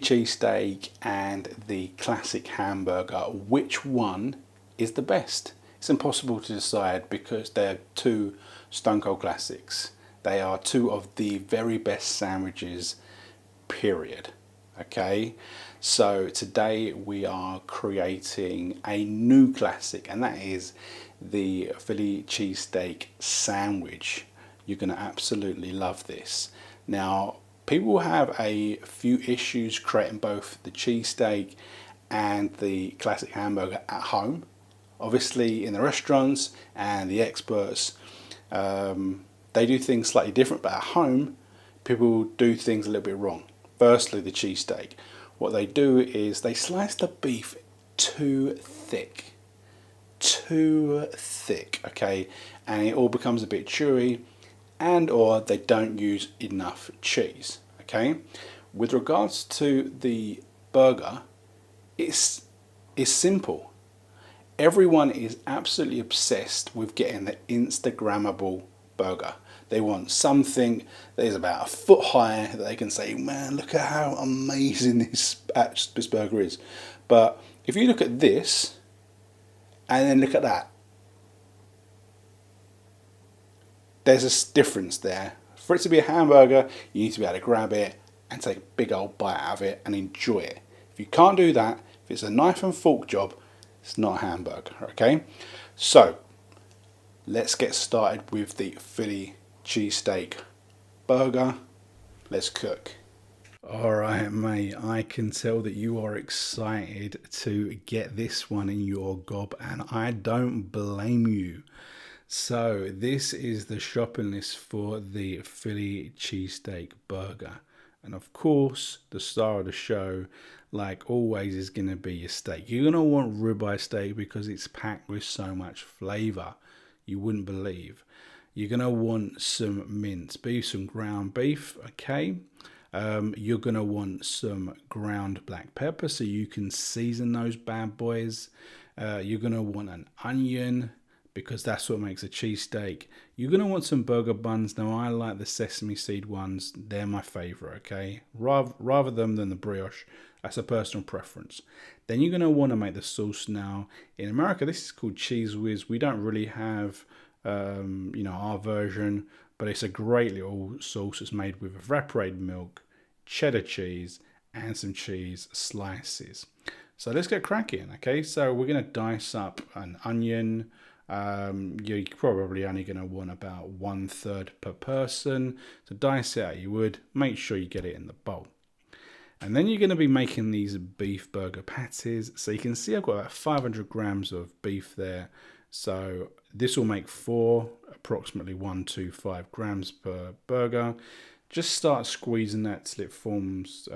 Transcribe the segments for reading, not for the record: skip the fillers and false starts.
cheesesteak and the classic hamburger, which one is the best? It's impossible to decide because they're two stone cold classics. They are two of the very best sandwiches, period. Okay, so today we are creating a new classic, and that is the Philly cheesesteak sandwich. You're going to absolutely love this. Now, people have a few issues creating both the cheesesteak and the classic hamburger at home. Obviously, in the restaurants and the experts, they do things slightly different, but at home, people do things a little bit wrong. Firstly, the cheesesteak. What they do is they slice the beef too thick, okay, and it all becomes a bit chewy, and or they don't use enough cheese, okay. With regards to the burger, it's simple. Everyone is absolutely obsessed with getting the Instagrammable burger. They want something that is about a foot high that they can say, man, look at how amazing this burger is. But if you look at this and then look at that, there's a difference there. For it to be a hamburger, you need to be able to grab it and take a big old bite out of it and enjoy it. If you can't do that, if it's a knife and fork job, it's not a hamburger, okay? So, let's get started with the Philly cheesesteak burger. Let's cook. Alright mate, I can tell that you are excited to get this one in your gob, and I don't blame you. So this is the shopping list for the Philly cheesesteak burger. And of course, the star of the show, like always, is going to be your steak. You're going to want ribeye steak because it's packed with so much flavour. You wouldn't believe. You're going to want some mince beef, some ground beef, okay? You're going to want some ground black pepper so you can season those bad boys. You're going to want an onion because that's what makes a cheesesteak. You're going to want some burger buns. Now, I like the sesame seed ones. They're my favourite, okay? Rather them than the brioche. That's a personal preference. Then you're going to want to make the sauce. Now, in America, this is called Cheese Whiz. We don't really have our version, but it's a great little sauce. It's made with evaporated milk, cheddar cheese, and some cheese slices. So let's get cracking, okay? So we're going to dice up an onion. You're probably only going to want about 1/3 per person. So dice it out you would. Make sure you get it in the bowl. And then you're going to be making these beef burger patties. So you can see I've got about 500 grams of beef there. So this will make 4, approximately 125 grams per burger. Just start squeezing that till it forms,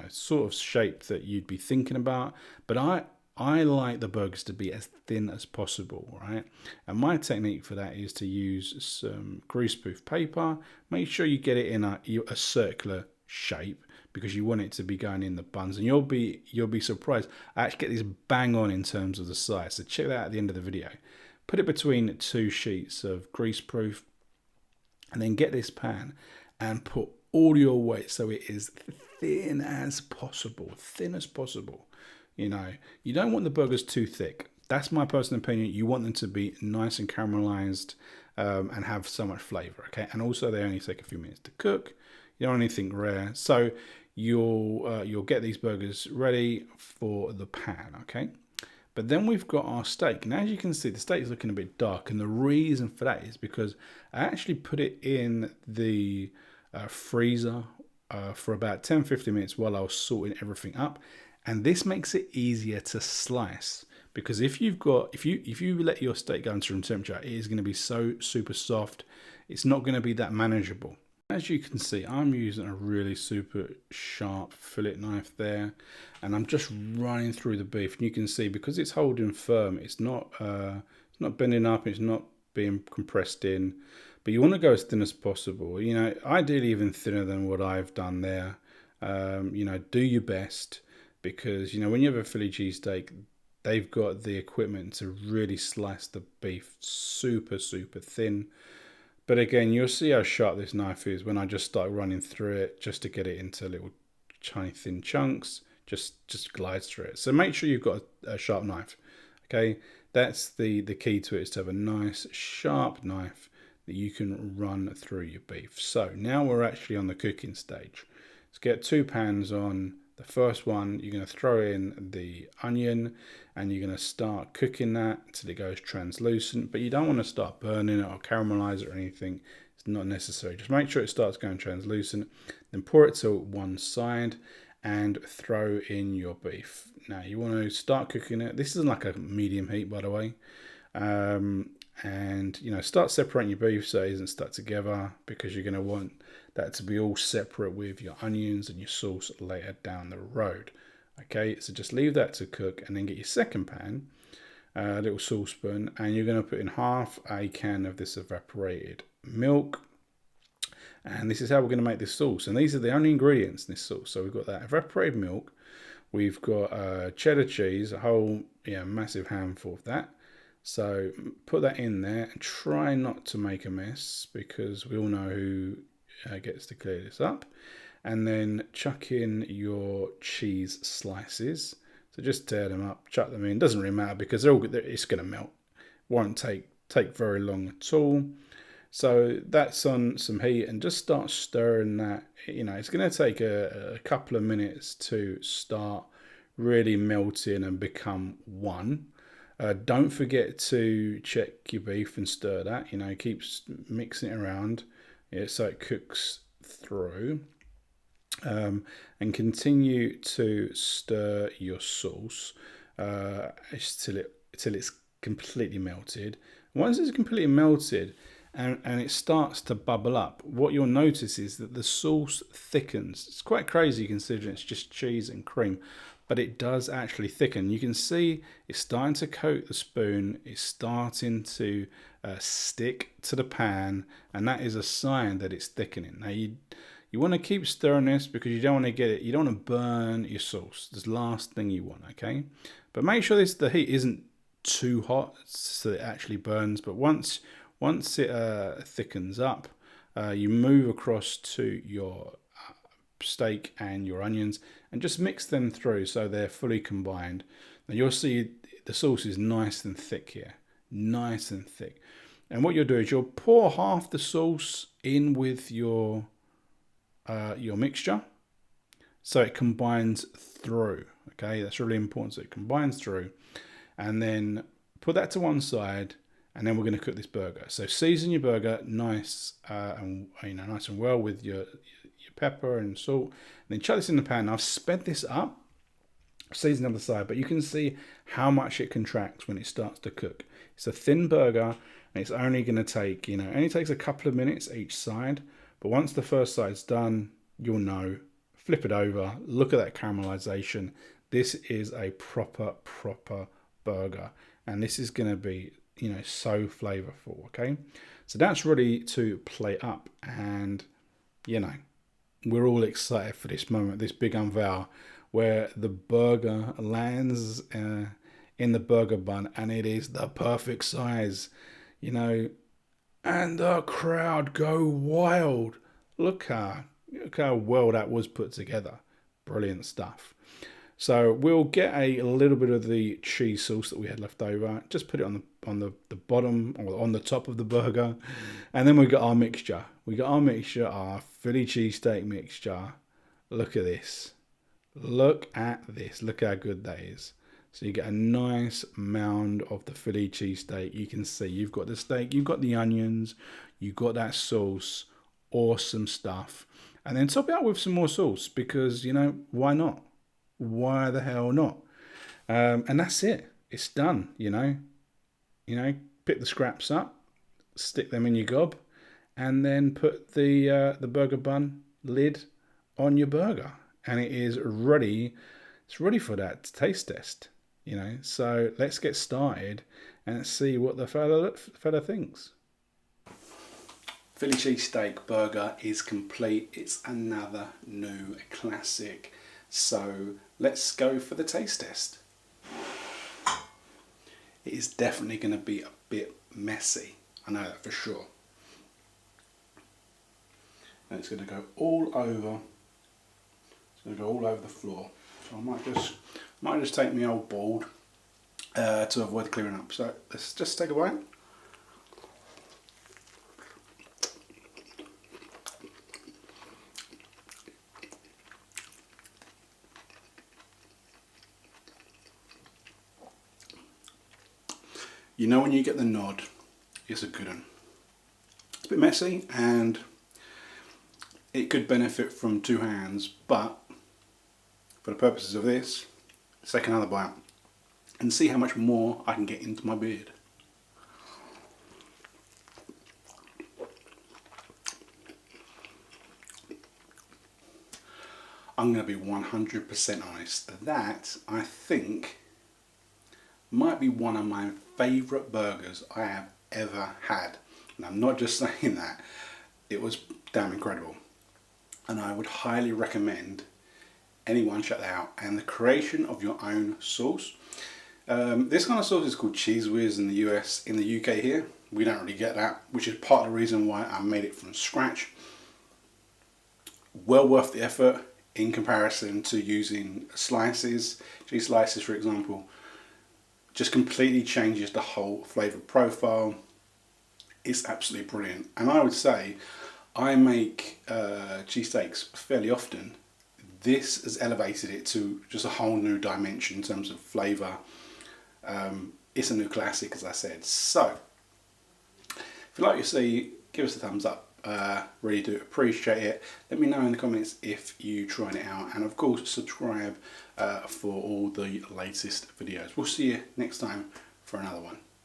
sort of shape that you'd be thinking about. But I like the burgers to be as thin as possible, right? And my technique for that is to use some greaseproof paper. Make sure you get it in a circular shape because you want it to be going in the buns, and you'll be surprised. I actually get this bang on in terms of the size. So check that out at the end of the video. Put it between 2 sheets of greaseproof, and then get this pan and put all your weight so it is thin as possible. You don't want the burgers too thick. That's my personal opinion. You want them to be nice and caramelized and have so much flavor, okay? And also they only take a few minutes to cook. You don't want anything rare. So you'll get these burgers ready for the pan, okay? But then we've got our steak. And as you can see, the steak is looking a bit dark. And the reason for that is because I actually put it in the freezer for about 10-15 minutes while I was sorting everything up. And this makes it easier to slice, because if you let your steak go into room temperature, it is going to be so super soft. It's not going to be that manageable. As you can see, I'm using a really super sharp fillet knife there, and I'm just running through the beef. And you can see, because it's holding firm, it's not bending up, it's not being compressed in. But you want to go as thin as possible. Ideally even thinner than what I've done there. Do your best, because when you have a Philly cheesesteak, they've got the equipment to really slice the beef super thin. But again, you'll see how sharp this knife is when I just start running through it just to get it into little tiny thin chunks, just glides through it. So make sure you've got a sharp knife. Okay, that's the key to it, is to have a nice sharp knife that you can run through your beef. So now we're actually on the cooking stage. Let's get 2 pans on. The first one, you're going to throw in the onion and you're going to start cooking that until it goes translucent, but you don't want to start burning it or caramelize it or anything. It's not necessary. Just make sure it starts going translucent, then pour it to one side and throw in your beef. Now you want to start cooking it. This is like a medium heat, by the way. And start separating your beef so it isn't stuck together, because you're going to want that to be all separate with your onions and your sauce later down the road. Okay, so just leave that to cook, and then get your second pan, a little saucepan, and you're going to put in half a can of this evaporated milk. And this is how we're going to make this sauce, and these are the only ingredients in this sauce. So we've got that evaporated milk, we've got cheddar cheese, a whole massive handful of that. So put that in there and try not to make a mess, because we all know who gets to clear this up. And then chuck in your cheese slices. So just tear them up, chuck them in. Doesn't really matter, because it's going to melt. Won't take very long at all. So that's on some heat, and just start stirring that. It's going to take a couple of minutes to start really melting and become one. Don't forget to check your beef and stir that. Keep mixing it around, so it cooks through. And continue to stir your sauce till it's completely melted. Once it's completely melted and it starts to bubble up, what you'll notice is that the sauce thickens. It's quite crazy considering it's just cheese and cream, but it does actually thicken. You can see it's starting to coat the spoon. It's starting to stick to the pan, and that is a sign that it's thickening. Now you want to keep stirring this, because you don't want to get it. You don't want to burn your sauce. That's the last thing you want. Okay, but make sure the heat isn't too hot so it actually burns. But once it thickens up, you move across to your steak and your onions and just mix them through so they're fully combined. And you'll see the sauce is nice and thick here, nice and thick. And what you'll do is you'll pour half the sauce in with your mixture, so it combines through. Okay, that's really important, so it combines through. And then put that to one side, and then we're going to cook this burger. So season your burger nice and nice and well with your pepper and salt, and then chuck this in the pan. I've sped this up, seasoned the other side, but you can see how much it contracts when it starts to cook. It's a thin burger, and it's only going to take only takes a couple of minutes each side. But once the first side's done, you'll know. Flip it over, look at that caramelization. This is a proper burger, and this is going to be so flavorful. Okay, so that's ready to plate up, and we're all excited for this moment, this big unveil, where the burger lands in the burger bun, and it is the perfect size, and the crowd go wild. Look how well that was put together. Brilliant stuff. So we'll get a little bit of the cheese sauce that we had left over. Just put it on the bottom or on the top of the burger. And then we got our mixture. Our Philly cheesesteak mixture. Look at this. Look how good that is. So you get a nice mound of the Philly cheesesteak. You can see you've got the steak, you've got the onions, you've got that sauce. Awesome stuff. And then top it up with some more sauce, because why not? Why the hell not? And that's it. It's done. Pick the scraps up, stick them in your gob, and then put the burger bun lid on your burger, and it is ready. It's ready for that taste test. So let's get started and see what the fella thinks. Philly Cheesesteak Burger is complete. It's another new classic. So let's go for the taste test. It is definitely going to be a bit messy. I know that for sure. And it's going to go all over. It's So they go all over the floor. So I might just take my old board to avoid clearing up. So let's just take a bite. You know when you get the nod, it's a good one. It's a bit messy and it could benefit from two hands, but for the purposes of this, let's take another bite and see how much more I can get into my beard. I'm going to be 100% honest. That, I think, might be one of my favourite burgers I have ever had. And I'm not just saying that, it was damn incredible. And I would highly recommend anyone check that out. And the creation of your own sauce. This kind of sauce is called Cheese Whiz in the US. In the UK here, we don't really get that, which is part of the reason why I made it from scratch. Well worth the effort in comparison to using slices, cheese slices for example. Just completely changes the whole flavour profile. It's absolutely brilliant. And I would say I make cheesesteaks fairly often. This has elevated it to just a whole new dimension in terms of flavour. It's a new classic, as I said. So, if you like what you see, give us a thumbs up. Really do appreciate it. Let me know in the comments if you tried it out, and of course subscribe for all the latest videos. We'll see you next time for another one.